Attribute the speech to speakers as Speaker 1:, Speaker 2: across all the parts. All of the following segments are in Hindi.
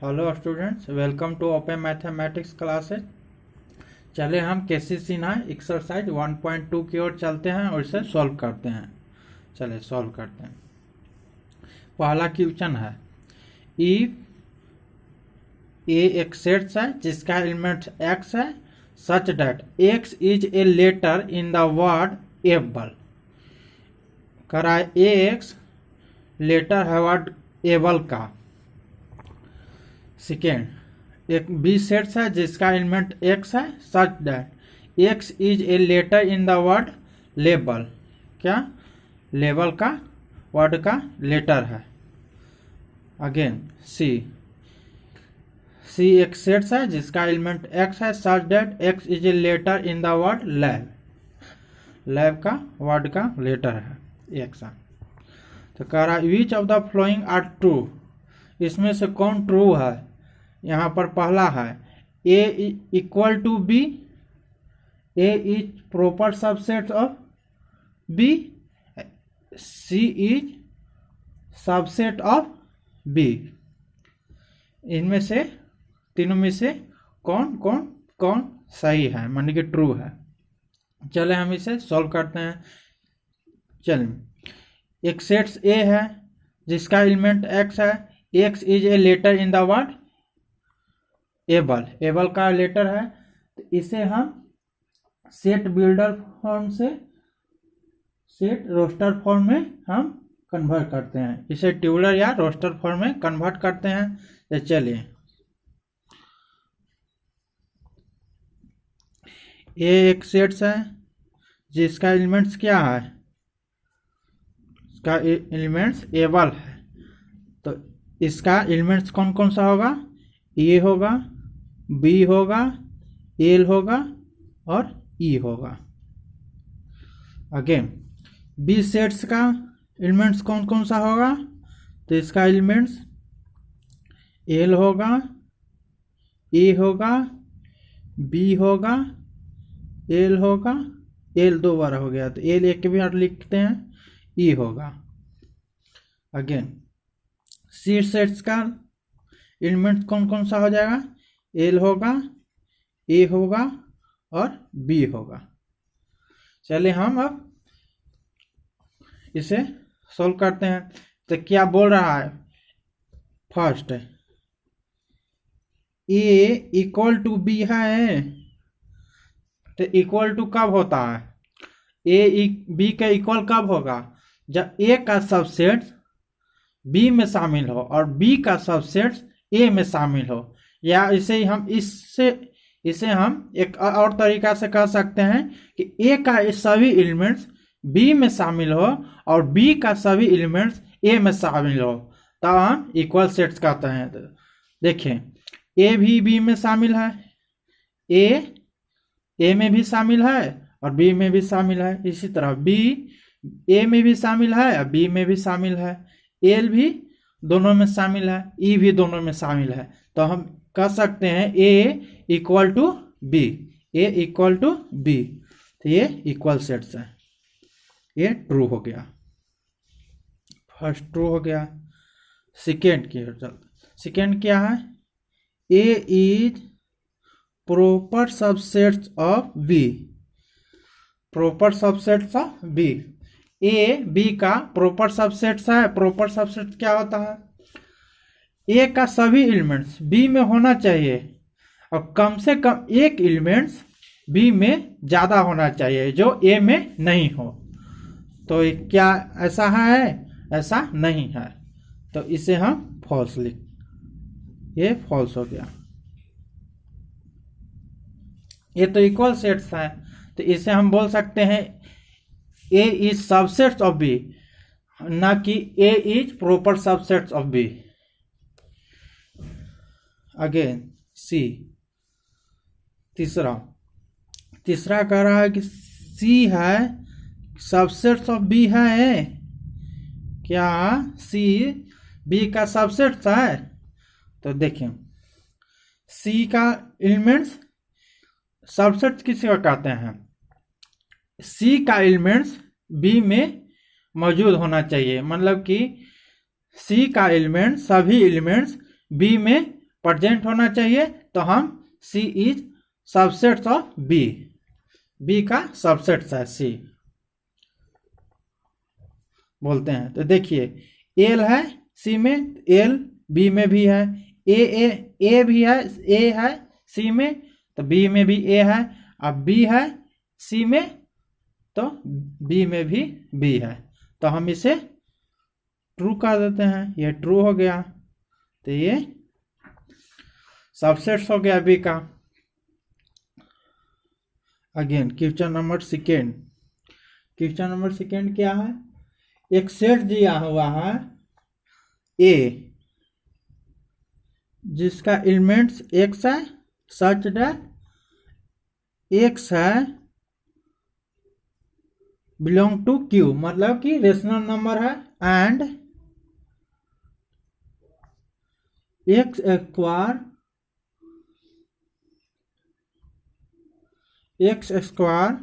Speaker 1: Hello students, welcome to open mathematics classes. चले हम केसी सिन्हा एक्सरसाइज 1.2 की ओर चलते हैं और इसे सॉल्व करते हैं। चले सॉल्व करते हैं। पहला क्वेश्चन है, इफ ए एक सेट है जिसका एलिमेंट एक्स है such that x is a letter in the word able. करा ए एक्स लेटर है वर्ड एबल का। सेकेंड, एक बी सेट्स है जिसका एलिमेंट एक्स है such that x is a letter in the word label. क्या लेबल का वर्ड का लेटर है। अगेन सी एक सेट्स है जिसका एलिमेंट एक्स है such that x is a letter in the word lab. Lab का वर्ड का लेटर है एक्स। तो कह रहा which of the following are true, इसमें से कौन ट्रू है। यहाँ पर पहला है A equal to B, A is proper subset of B, C is subset of B. इनमें से तीनों में से कौन कौन कौन सही है, मानी कि ट्रू है। चले हम इसे सॉल्व करते हैं। चलिए, एक सेट्स ए है जिसका एलिमेंट एक्स है, x is a letter in the word able. Able का लेटर है, तो इसे हम सेट बिल्डर फॉर्म से सेट रोस्टर फॉर्म में हम कन्वर्ट करते हैं। इसे ट्यूबुलर या रोस्टर फॉर्म में कन्वर्ट करते हैं। तो चलिए, ये एक सेट्स है जिसका एलिमेंट्स क्या है, इसका एलिमेंट्स एबल है। तो इसका एलिमेंट्स कौन कौन सा होगा, ए होगा, बी होगा, एल होगा और ई होगा। अगेन बी सेट्स का एलिमेंट्स कौन कौन सा होगा, तो इसका एलिमेंट्स एल होगा, ए होगा, बी होगा, एल होगा, एल दो बार हो गया तो एल एक भी बार लिखते हैं, ई होगा। अगेन सी सेट्स का एलिमेंट कौन कौन सा हो जाएगा, एल होगा, ए होगा और बी होगा। चलिए हम अब इसे सॉल्व करते हैं। तो क्या बोल रहा है, first A equal to B है, तो इक्वल टू कब होता है, ए बी का इक्वल कब होगा, जब ए का सबसेट बी में शामिल हो और बी का सबसेट ए में शामिल हो। या इसे हम एक और तरीका से कह सकते हैं कि ए का सभी एलिमेंट्स बी में शामिल हो और बी का सभी एलिमेंट्स ए में शामिल हो, तब हम इक्वल सेट्स कहते हैं। तो देखें, ए भी बी में शामिल है, ए में भी शामिल है और बी में भी शामिल है। इसी तरह बी ए में भी शामिल है और बी में भी शामिल है, एल भी दोनों में शामिल है, ई भी दोनों में शामिल है। तो हम कह सकते हैं A equal to B, A equal to B. तो ये इक्वल सेट्स है, ये ट्रू हो गया, फर्स्ट ट्रू हो गया। सेकेंड की ओर चलते। सेकेंड क्या है, A is proper subsets of B. Proper subsets of B, A B का प्रॉपर सबसेट्स है। प्रॉपर सबसेट क्या होता है, ए का सभी एलिमेंट्स बी में होना चाहिए और कम से कम एक एलिमेंट्स बी में ज्यादा होना चाहिए जो ए में नहीं हो। तो क्या ऐसा है, ऐसा नहीं है, तो इसे हम फॉल्स ये फॉल्स हो गया। ये तो इक्वल सेट्स है, तो इसे हम बोल सकते हैं A is subsets of B, ना कि A is proper subsets of B. Again C तीसरा कह रहा है कि सी है सबसेट्स ऑफ बी है। क्या सी बी का सबसेट्स है, तो देखें सी का एलिमेंट्स सबसेट किसी को कहते हैं, सी का एलिमेंट्स बी में मौजूद होना चाहिए। मतलब कि सी का एलिमेंट सभी एलिमेंट्स बी में प्रेजेंट होना चाहिए तो हम C is subset of B, B का सबसेट है सी बोलते हैं। तो देखिए एल है सी में, एल बी में भी है, ए भी है, ए है सी में तो बी में भी ए है, अब बी है सी में तो बी में भी बी है, तो हम इसे ट्रू कर देते हैं, ये ट्रू हो गया। तो ये सबसेट्स हो गया बी का। Again question number second, question number second क्या है, एक सेट दिया हुआ है ए जिसका एलिमेंट्स एक्स है, सच दैट एक्स है बिलोंग टू क्यू, मतलब कि रेशनल नंबर है, and x square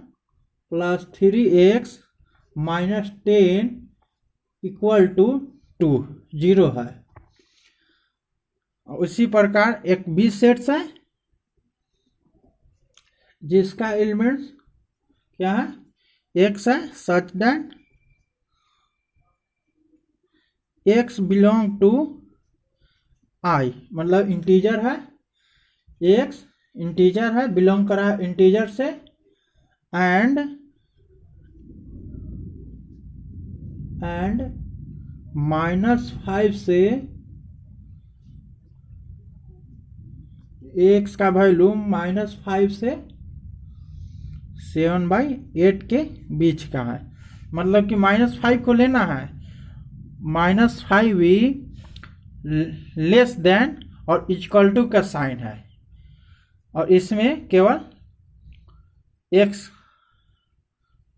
Speaker 1: plus 3x minus 10 equal to 2 0 है। उसी प्रकार एक बी सेट्स है जिसका एलिमेंट्स क्या है, एक्स है, such that X belong to I, मतलब इंटीजर है, एक्स इंटीजर है, बिलोंग करा इंटीजर से, एंड -5 से एक्स का वैल्यू -5 से 7/8 के बीच का है, मतलब कि -5 को लेना है, -5 भी लेस देन और इक्वल टू का साइन है, और इसमें केवल एक्स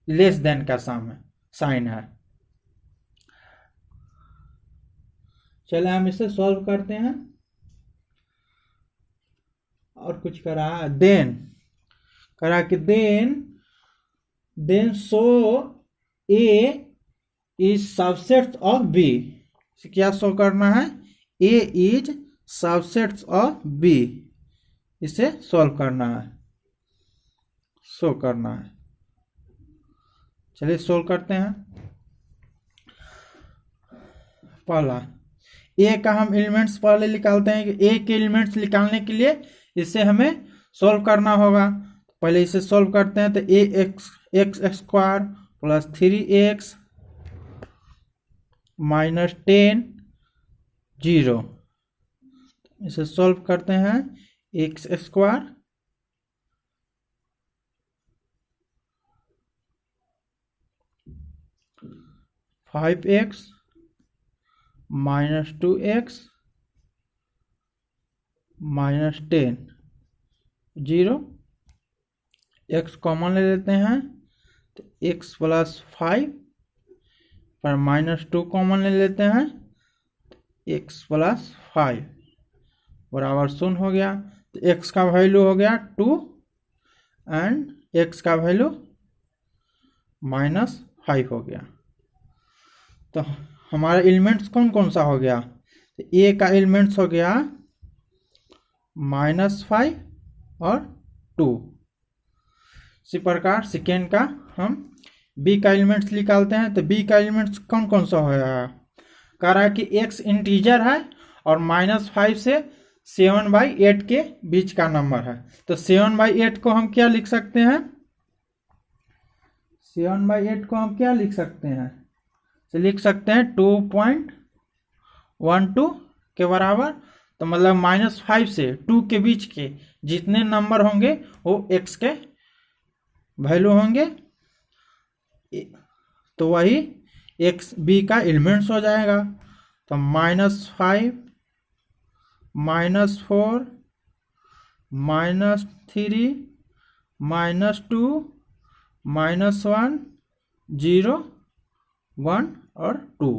Speaker 1: लेस देन का साइन है। चले हम इसे सॉल्व करते हैं। और कुछ करा देन करा कि then so A is subset of B, क्या शो करना है, A is subset of B, इसे सॉल्व करना है, शो करना है। चलिए सॉल्व करते हैं। पहला ए का हम एलिमेंट्स पहले निकालते हैं कि ए के एलिमेंट्स निकालने के लिए इसे हमें सॉल्व करना होगा। पहले इसे सॉल्व करते हैं तो x square plus 3x minus 10 0, इसे सॉल्व करते हैं, x square (5x minus 2x minus 10 0), x common ले लेते हैं तो x प्लस 5 पर -2 कॉमन ले लेते हैं, x प्लस 5 बराबर 0 हो गया। तो x का वैल्यू हो गया 2 एंड x का वैल्यू -5 हो गया। तो हमारा एलिमेंट्स कौन कौन सा हो गया, तो a का एलिमेंट्स हो गया -5 और 2। इसी प्रकार सेकेंड का हम b का एलिमेंट्स निकालते हैं। तो b का एलिमेंट्स कौन कौन सा हो रहा है, कह रहा है कि x इंटीजर है और -5 से 7/8 के बीच का नंबर है। तो 7/8 को हम क्या लिख सकते हैं, 7/8 को हम क्या लिख सकते हैं, तो लिख सकते हैं 2.12 के बराबर। तो मतलब -5 से 2 के बीच के जितने नंबर होंगे वो x के वैल्यू होंगे, तो वही x b का एलिमेंट्स हो जाएगा। तो -5 -4 -3 -2 -1 0 1 और 2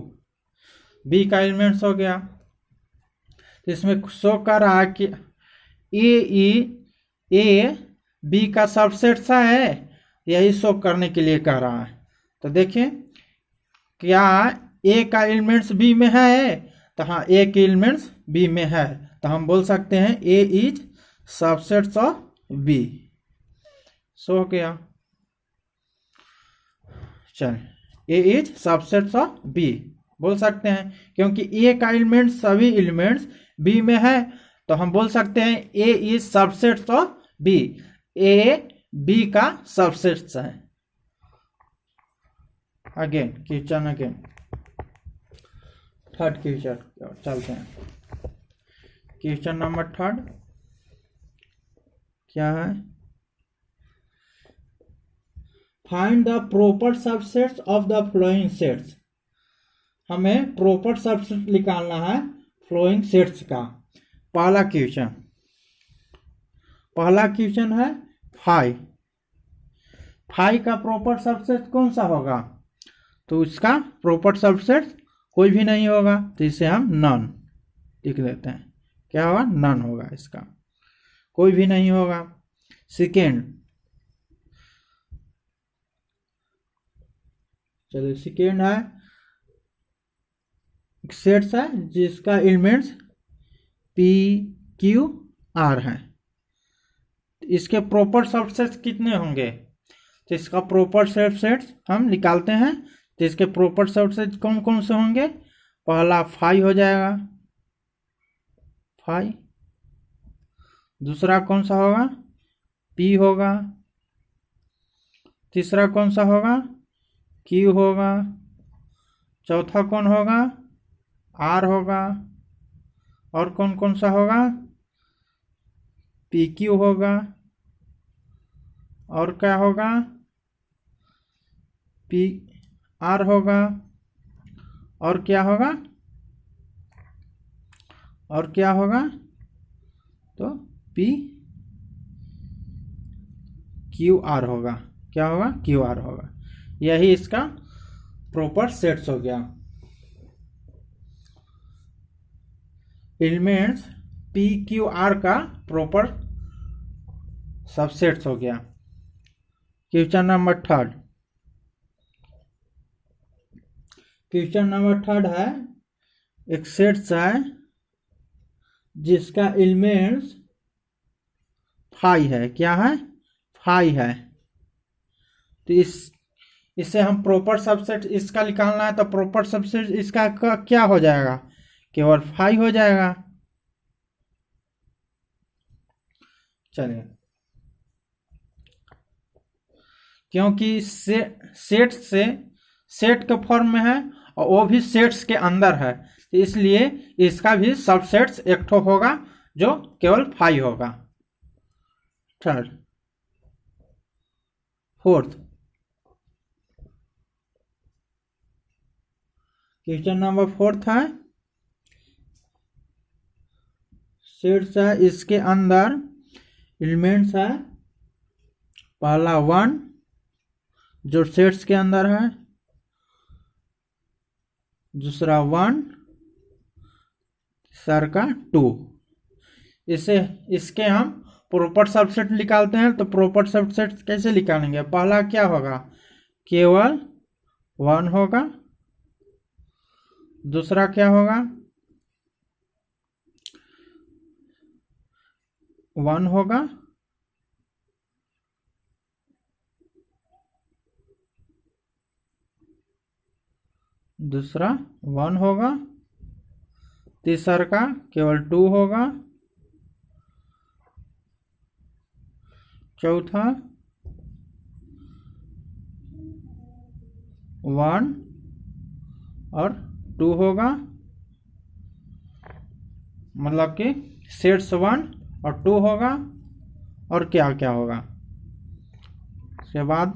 Speaker 1: b का एलिमेंट्स हो गया। तो इसमें शो कर रहा है कि ए बी का सबसेट सा है, यही शो करने के लिए कह रहा है। तो देखें क्या ए का एलिमेंट्स बी में है, तो हाँ ए के एलिमेंट्स बी में है, तो हम बोल सकते हैं A is subsets of B. सो गया। चल, ए इज सबसेट्स ऑफ बी बोल सकते हैं, क्योंकि ए का एलिमेंट सभी एलिमेंट्स बी में है, तो हम बोल सकते हैं A is subsets of B. A B का सबसेट्स है। Again question, again third question चलते हैं। क्वेश्चन नंबर थर्ड क्या है? Find the proper subsets of the following sets. हमें प्रॉपर सबसेट निकालना है फ्लोइंग सेट्स का। पहला क्वेश्चन है फाइव। फाइव का प्रॉपर सबसेट कौन सा होगा? तो इसका प्रॉपर सबसेट कोई भी नहीं होगा, तो इसे हम नन लिख देते हैं। क्या होगा? नन होगा, इसका कोई भी नहीं होगा। सेकेंड, चलिए सेकेंड है सेट्स है जिसका एलिमेंट्स पी क्यू आर है। इसके प्रॉपर सबसेट्स कितने होंगे? तो इसका प्रॉपर सबसेट्स हम निकालते हैं। तो इसके प्रॉपर सबसेट्स कौन कौन से होंगे? पहला फाइव हो जाएगा, फाइव। दूसरा कौन सा होगा? पी होगा। तीसरा कौन सा होगा? क्यू होगा। चौथा कौन होगा? आर होगा। और कौन कौन सा होगा? पी क्यू होगा। और क्या होगा? पी आर होगा। और क्या होगा? और क्या होगा? तो पी क्यू आर होगा। क्या होगा? क्यू आर होगा। यही इसका प्रॉपर सेट्स हो गया। एलिमेंट्स पी क्यू आर का प्रॉपर सबसेट्स हो गया। Question number third. Question number third है एक सेट्स है जिसका एलिमेंट्स फाइव है। क्या है? फाइव है। तो इससे हम प्रॉपर सबसेट इसका निकालना है, तो प्रॉपर सबसेट इसका क्या हो जाएगा? केवल फाइव हो जाएगा। चलिए, क्योंकि सेट के फॉर्म में है और वो भी सेट्स के अंदर है, तो इसलिए इसका भी सबसेट्स एक ठो होगा जो केवल फाइव होगा। Third, fourth, question number fourth है सेट्स है इसके अंदर एलिमेंट्स है पहला 1 जो सेट्स के अंदर है, दूसरा 1, तीसरा का 2। इसके हम प्रॉपर सबसेट निकालते हैं। तो प्रॉपर सबसेट कैसे निकालेंगे? पहला क्या होगा? केवल 1 होगा। दूसरा क्या होगा? 1 होगा। दूसरा 1 होगा। तीसरा का केवल 2 होगा। चौथा 1 और 2 होगा। मतलब कि सेट्स 1 और 2 होगा। और क्या क्या होगा? उसके बाद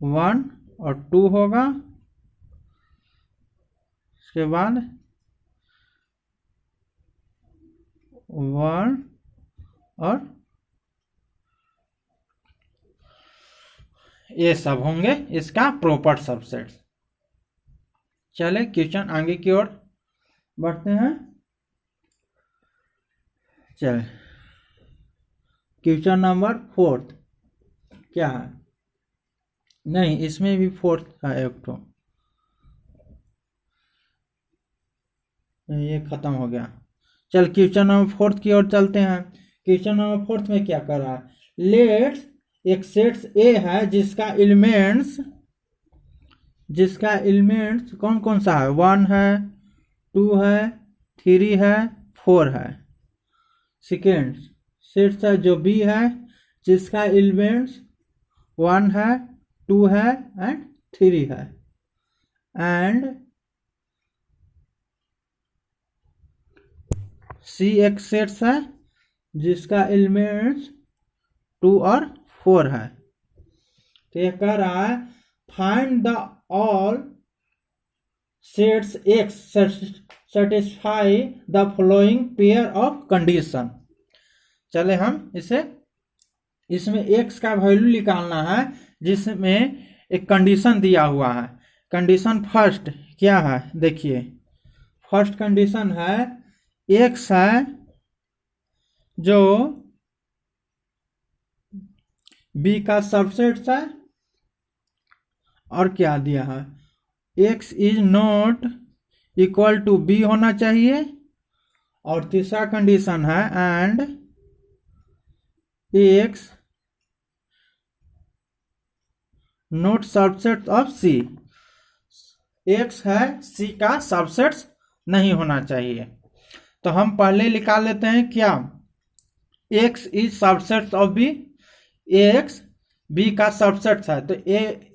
Speaker 1: 1 और 2 होगा। उसके बाद 1 और ये सब होंगे इसका प्रॉपर सबसेट्स। चले क्वेश्चन आगे की ओर बढ़ते हैं। चले क्वेश्चन नंबर 4 क्या है? नहीं, इसमें भी 4 है एक तो। ये खत्म हो गया। चल क्वेश्चन नंबर 4 की ओर चलते हैं। क्वेश्चन नंबर 4 में क्या कर रहा है, लेट्स एक सेट्स ए है जिसका एलिमेंट्स कौन कौन सा है, 1 है, 2 है, 3 है, 4 है। सेकेंड सेट्स है जो बी है जिसका एलिमेंट्स 1 है, 2 है एंड 3 है। एंड सी एक सेट्स है जिसका एलिमेंट्स 2 और 4 है। तो ये कह रहा है find the all sets x satisfy the following pair of condition. चले हम इसमें एक्स का वैल्यू निकालना है जिसमें एक कंडीशन दिया हुआ है। कंडीशन फर्स्ट क्या है, देखिए फर्स्ट कंडीशन है एक्स है जो बी का सबसेट है, और क्या दिया है, x is not equal to B होना चाहिए। और तीसरा कंडीशन है and x not subset of C, x है सी का सबसेट नहीं होना चाहिए। तो हम पहले निकाल लेते हैं क्या, x is subset of B, x B का सबसेट है। तो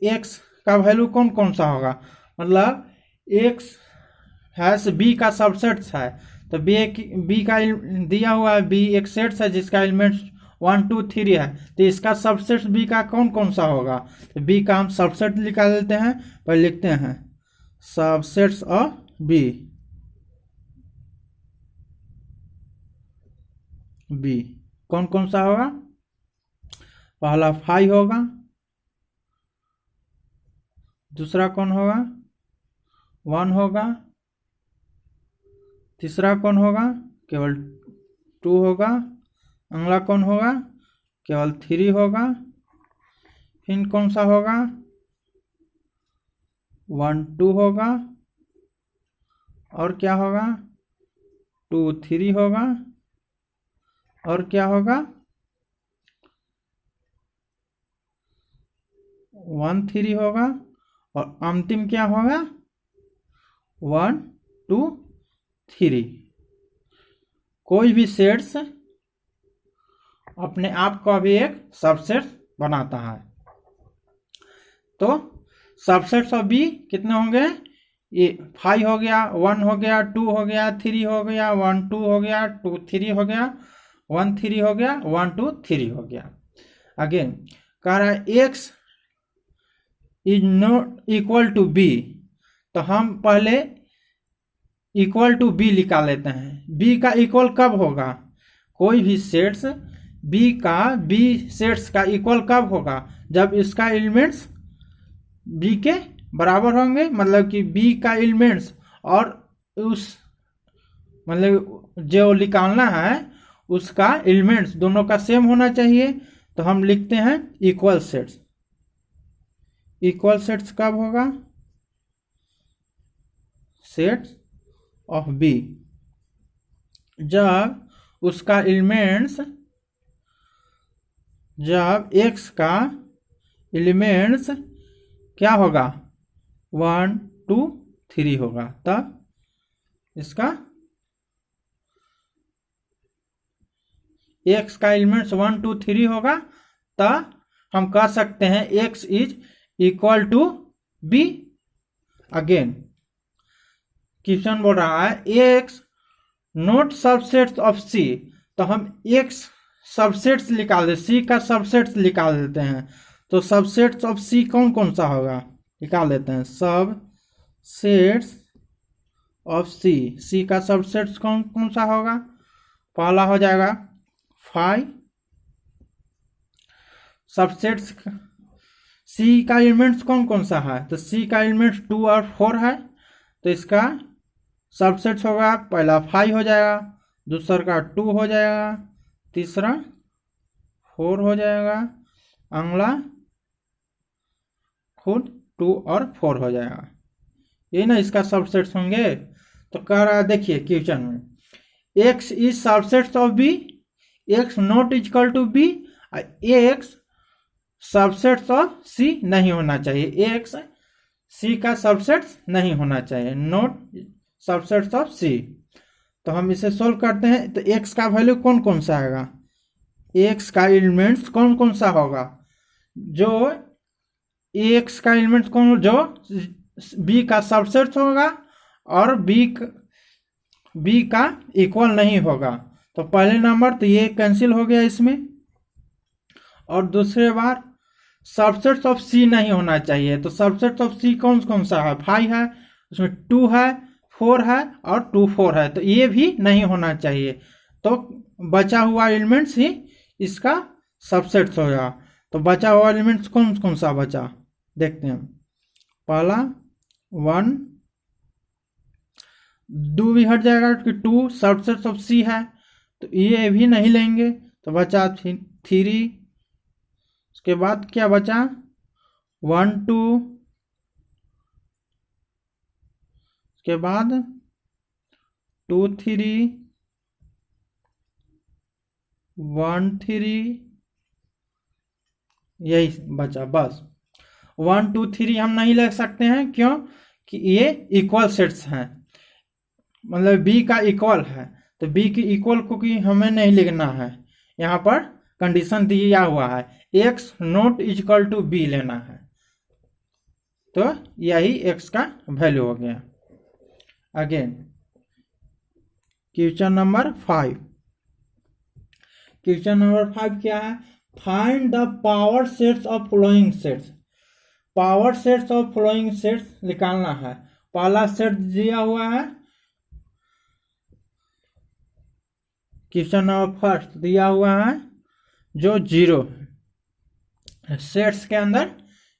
Speaker 1: एक्स का वैल्यू कौन कौन सा होगा, मतलब एक्स हैश बी का सबसेट है। तो बी का दिया हुआ है, बी एक सेट है जिसका एलिमेंट्स 1 2 3 है। तो इसका सबसेट बी का कौन कौन सा होगा, तो बी का हम सबसेट निकाल लेते हैं। पर लिखते हैं सबसेट्स ऑफ बी, बी कौन कौन सा होगा, पहला 5 होगा, दूसरा कौन होगा 1 होगा, तीसरा कौन होगा केवल 2 होगा, अगला कौन होगा केवल 3 होगा, फिर कौन सा होगा 1 2 होगा, और क्या होगा 2 3 होगा, और क्या होगा 1 3 होगा, और अंतिम क्या होगा 1 2 3। कोई भी सेट्स अपने आप को भी एक सबसेट बनाता है। तो सबसेट्स ऑफ बी कितने होंगे, ये 5 हो गया, 1 हो गया, 2 हो गया, 3 हो गया, 1 2 हो गया, 2 3 हो गया, 1 3 हो गया, 1 2 3 हो गया। अगेन कह रहा है x is not equal to B, तो हम पहले इक्वल टू बी निकाल लेते हैं। बी का इक्वल कब होगा, कोई भी सेट्स बी सेट्स का इक्वल कब होगा, जब इसका एलिमेंट्स बी के बराबर होंगे। मतलब कि बी का एलिमेंट्स और उस मतलब जो निकालना है उसका एलिमेंट्स दोनों का सेम होना चाहिए। तो हम लिखते हैं इक्वल सेट्स। इक्वल सेट्स कब होगा, सेट्स ऑफ बी जब उसका एलिमेंट्स, जब एक्स का एलिमेंट्स क्या होगा 1 2 3 होगा, तब इसका एक्स का एलिमेंट्स 1 2 3 होगा, तब हम कह सकते हैं x is equal to B. Again question बोल रहा है x not subsets of C, तो हम एक्स सबसेट्स निकाल दे, सी का सबसेट्स निकाल देते हैं। तो सबसेट्स ऑफ सी कौन कौन सा होगा निकाल लेते हैं, सब सेट्स ऑफ सी, सी का सबसेट्स कौन कौन सा होगा, पहला हो जाएगा 5, सबसेट्स सी का एलिमेंट्स कौन कौन सा है, तो सी का एलिमेंट्स 2 और 4 है। तो इसका सबसेट्स होगा, पहला 5 हो जाएगा, दूसरा का 2 हो जाएगा, तीसरा 4 हो जाएगा, अगला खुद 2 और 4 हो जाएगा। ये ना इसका सबसेट्स होंगे। तो कह रहा है देखिए क्वेश्चन में X is subset of B, X not equal to B, X subset of C नहीं होना चाहिए, एक्स सी का सबसेट नहीं होना चाहिए, नॉट सबसेट ऑफ सी। तो हम इसे सोल्व करते हैं। तो एक्स का वैल्यू कौन कौन सा आएगा, एक्स का एलिमेंट्स कौन कौन सा होगा, जो एक्स का एलिमेंट्स कौन, जो बी का सबसेट होगा और बी का इक्वल नहीं होगा। तो पहले नंबर तो ये कैंसिल हो गया इसमें, और दूसरे बार सबसेट ऑफ सी नहीं होना चाहिए। तो सबसेट ऑफ सी कौन कौन सा है, 5 है, उसमें 2 है, 4 है और 2 4 है, तो ये भी नहीं होना चाहिए। तो बचा हुआ एलिमेंट्स ही इसका सबसेट होगा। तो बचा हुआ एलिमेंट्स कौन कौन सा बचा देखते हैं। पहला 1, 2 भी हट जाएगा क्योंकि 2 सबसेट ऑफ सी है, तो ये भी नहीं लेंगे। तो बचा 3, उसके बाद क्या बचा 1 2, उसके बाद 2 3, 1 3, यही बचा बस। 1 2 3 हम नहीं ले सकते हैं, क्यों कि ये इक्वल सेट्स हैं, मतलब बी का इक्वल है। तो बी की इक्वल को कि हमें नहीं लिखना है, यहाँ पर कंडीशन दिया हुआ है x not equal to B लेना है। तो यही एक्स का वैल्यू हो गया। Again question number 5। Question number 5 क्या है, find the power sets of following sets. Power sets of following sets निकालना है। पहला सेट दिया हुआ है, क्वेश्चन नंबर फर्स्ट दिया हुआ है जो 0 है। सेट्स के अंदर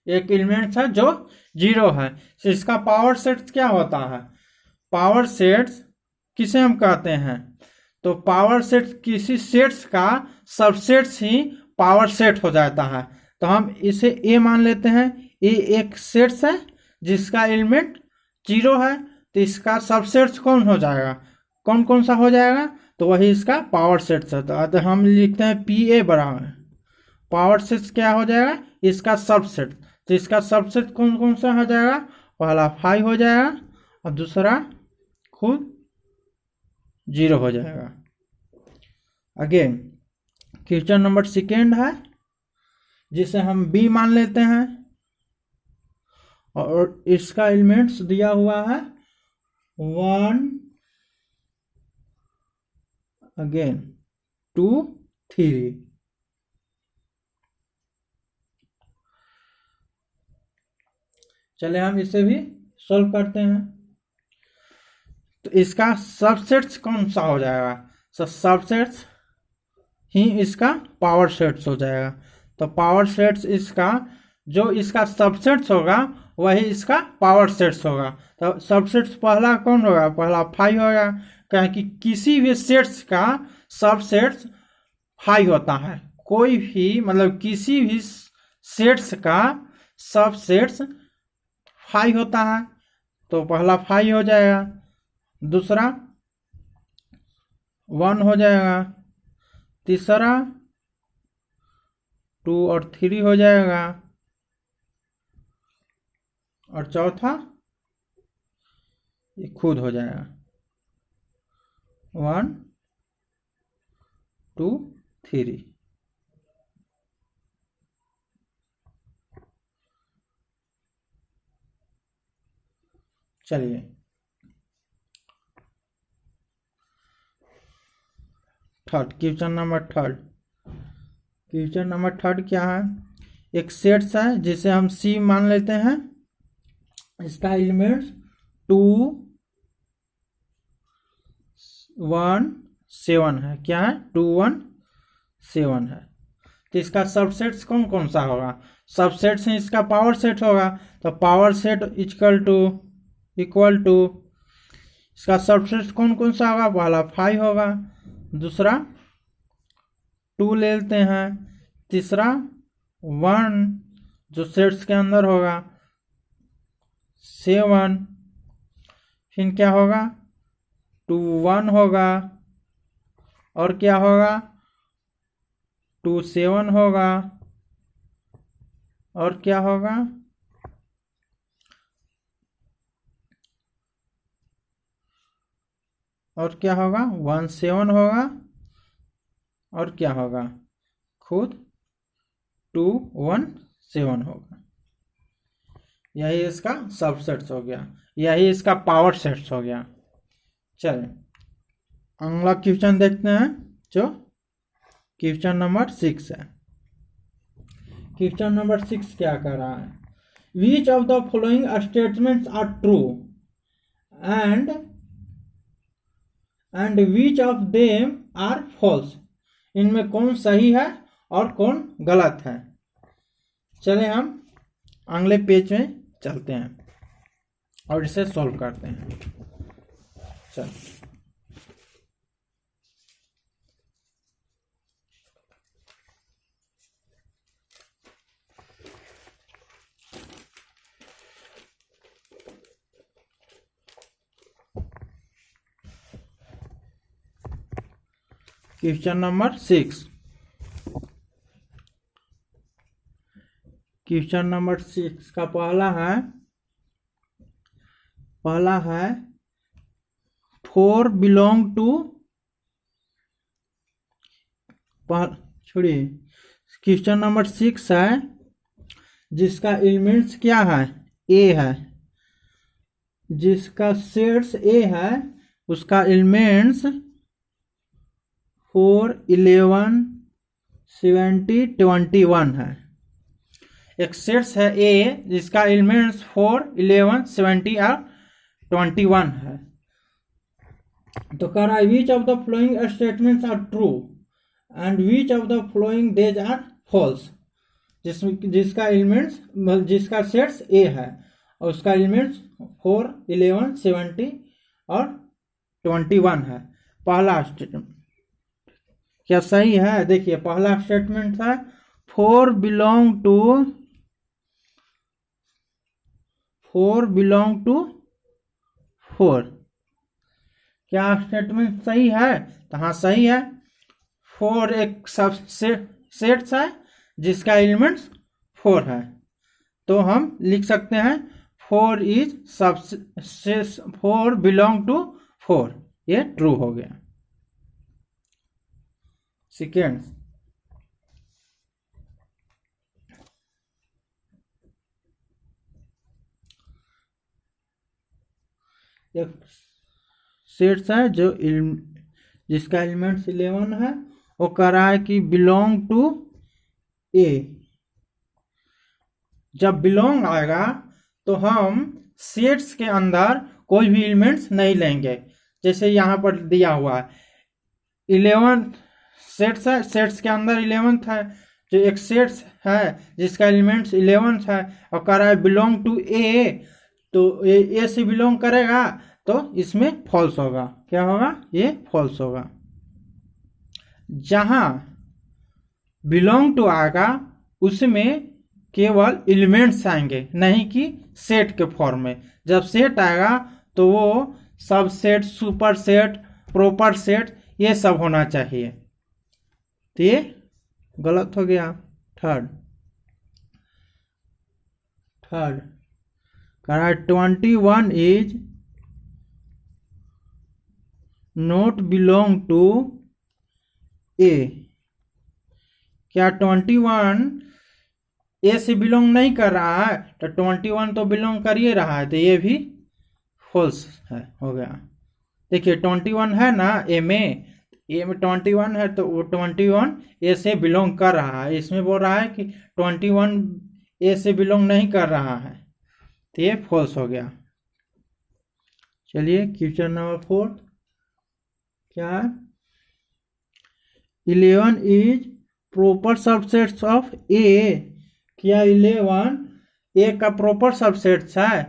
Speaker 1: एक एलिमेंट है जो 0 है, तो इसका पावर सेट्स क्या होता है। पावर सेट्स किसे हम कहते हैं, तो पावर सेट्स किसी सेट्स का सबसेट्स ही पावर सेट हो जाता है। तो हम इसे ए मान लेते हैं, ए एक सेट्स है जिसका एलिमेंट 0 है, तो इसका सबसेट्स कौन हो जाएगा, कौन कौन सा हो जाएगा, तो वही इसका पावर सेट्स है। तो हम लिखते हैं पी ए बराबर पावर सेट्स क्या हो जाएगा, इसका सबसेट। तो इसका सबसेट कौन कौन सा हो जाएगा, पहला 5 हो जाएगा और दूसरा खुद 0 हो जाएगा। अगेन क्वेश्चन नंबर सेकेंड है जिसे हम बी मान लेते हैं, और इसका एलिमेंट्स दिया हुआ है 1 अगेन 2 3। चले हम इसे भी सॉल्व करते हैं। तो इसका सबसेट्स कौन सा हो जाएगा, तो सबसेट्स ही इसका पावर सेट्स हो जाएगा। तो पावर सेट्स इसका जो इसका सबसेट्स होगा वही इसका पावर सेट्स होगा। तो सबसेट्स पहला कौन होगा, पहला 5 होगा, क्या कि किसी भी सेट्स का सबसेट्स 5 होता है। कोई भी मतलब किसी भी सेट्स का सबसेट्स 5 होता है, तो पहला 5 हो जाएगा, दूसरा 1 हो जाएगा, तीसरा 2 और 3 हो जाएगा, और चौथा ये खुद हो जाएगा 1 2 3। चलिए third question number third. Question number third क्या है, एक सेट्स है जिसे हम सी मान लेते हैं, इसका एलिमेंट्स 2 1 7 है। क्या है 2 1 7 है। तो इसका सबसेट्स कौन कौन सा होगा, सबसेट्स है इसका पावर सेट होगा। तो पावर सेट इक्वल टू इसका सबसेट्स कौन कौन सा होगा, पहला 5 होगा, दूसरा 2 ले लेते हैं, तीसरा 1 जो सेट्स के अंदर होगा 7, फिर क्या होगा 2 1 होगा, और क्या होगा 2 7 होगा, और क्या होगा और क्या होगा 1 7 होगा, और क्या होगा खुद 2 1 7 होगा। यही इसका सबसेट्स हो गया, यही इसका पावर सेट्स हो गया। चलिए अगला क्वेश्चन देखते हैं, जो क्वेश्चन नंबर 6 है। क्वेश्चन नंबर 6 क्या कर रहा है, which of the following statements are true and which of them are false. इनमें कौन सही है और कौन गलत है। चले हम अगले पेज में चलते हैं और इसे सॉल्व करते हैं। चल क्वेश्चन नंबर 6। क्वेश्चन नंबर 6 का पहला है 4 बिलोंग टू, छोड़िए, क्वेश्चन नंबर 6 है जिसका एलिमेंट्स क्या है ए है, जिसका सेट्स ए है उसका एलिमेंट्स 4 11 70 21 है। एक सेट्स है ए जिसका एलिमेंट्स 4 11 70 और 21 है। तो कह रहा है which of the following statements are true and which of the following these are false. जिसका एलिमेंट्स जिसका सेट्स ए है और उसका एलिमेंट्स 4 11 70 और 21 है। पहला स्टेटमेंट क्या सही है, देखिए पहला स्टेटमेंट है 4 बिलोंग टू 4। क्या स्टेटमेंट सही है, तो हाँ सही है। 4 एक सब सेट्स है जिसका एलिमेंट्स 4 है, तो हम लिख सकते हैं 4 बिलोंग टू 4, ये ट्रू हो गया। सेकेंड, एक सेट्स है जो जिसका एलिमेंट्स 11 है, वो कह रहा है कि बिलोंग टू ए। जब बिलोंग आएगा तो हम सेट्स के अंदर कोई भी एलिमेंट्स नहीं लेंगे। जैसे यहाँ पर दिया हुआ है 11 सेट्स है, सेट्स के अंदर 11th है, जो एक सेट्स है जिसका एलिमेंट्स 11 है और कह रहा है बिलोंग टू ए, तो ए से बिलोंग करेगा तो इसमें फॉल्स होगा। क्या होगा, ये फॉल्स होगा। जहां बिलोंग टू आएगा उसमें केवल एलिमेंट्स आएंगे, नहीं कि सेट के फॉर्म में। जब सेट आएगा तो वो सब set, super set, proper set, ये सब होना चाहिए, तो ये गलत हो गया। थर्ड कह रहा है 21 इज नॉट बिलोंग टू ए। क्या 21 ए से बिलोंग नहीं कर रहा है, तो 21 तो बिलोंग कर ही रहा है, तो ये भी फॉल्स है, हो गया। देखिए 21 है ना ए में 21 है, तो वो 21 ए से बिलोंग कर रहा है। इसमें बोल रहा है कि 21 ए से बिलोंग नहीं कर रहा है, तो ये फॉल्स हो गया। चलिए क्वेश्चन नंबर 4 क्या है, 11 इज प्रॉपर सबसेट्स ऑफ ए। क्या 11 ए का प्रॉपर सबसेट्स है,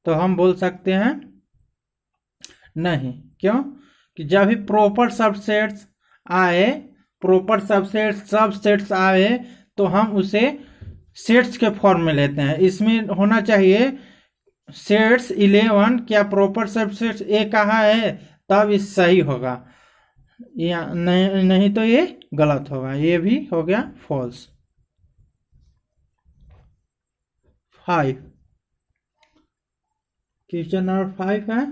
Speaker 1: तो हम बोल सकते हैं नहीं। क्यों कि जब भी प्रॉपर सबसेट्स आए, प्रॉपर सबसेट्स आए तो हम उसे सेट्स के फॉर्म में लेते हैं। इसमें होना चाहिए सेट्स 11 क्या प्रॉपर सबसेट्स ए कहा है, तब ये सही होगा, या नहीं तो ये गलत होगा। ये भी हो गया फॉल्स। 5, क्वेश्चन नंबर 5 है,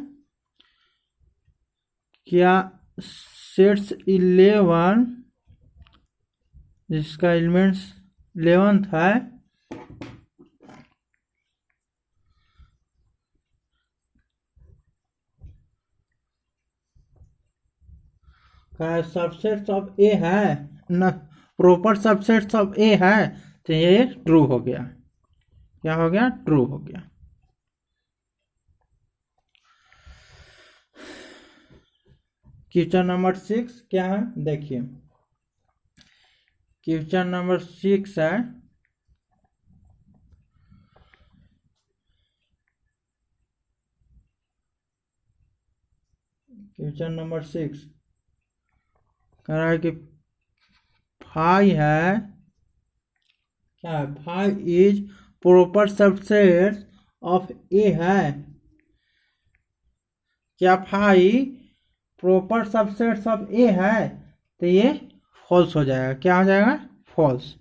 Speaker 1: क्या सेट्स 11 जिसका एलिमेंट्स 11th है सबसेट्स ऑफ ए है न, प्रॉपर सबसेट्स ऑफ ए है, तो ये ट्रू हो गया। क्या हो गया? ट्रू हो गया। क्वेश्चन नंबर 6 क्या है देखिए, क्वेश्चन नंबर 6 है, क्वेश्चन नंबर 6 कह रहा है कि फाई है, क्या है, phi is proper subset of A है। क्या phi proper subset of A है, तो ये फॉल्स हो जाएगा। क्या हो जाएगा? फॉल्स।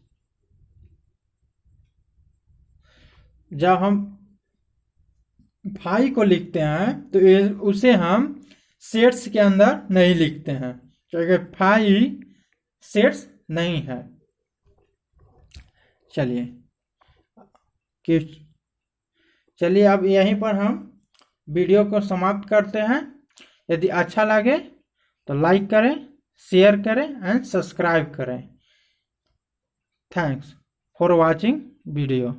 Speaker 1: जब हम फाई को लिखते हैं तो उसे हम सेट्स के अंदर नहीं लिखते हैं, क्योंकि फाई सेट्स नहीं है। चलिए अब यहीं पर हम वीडियो को समाप्त करते हैं। यदि अच्छा लगे तो लाइक करें, शेयर करें एंड सब्सक्राइब करें। Thanks for watching video.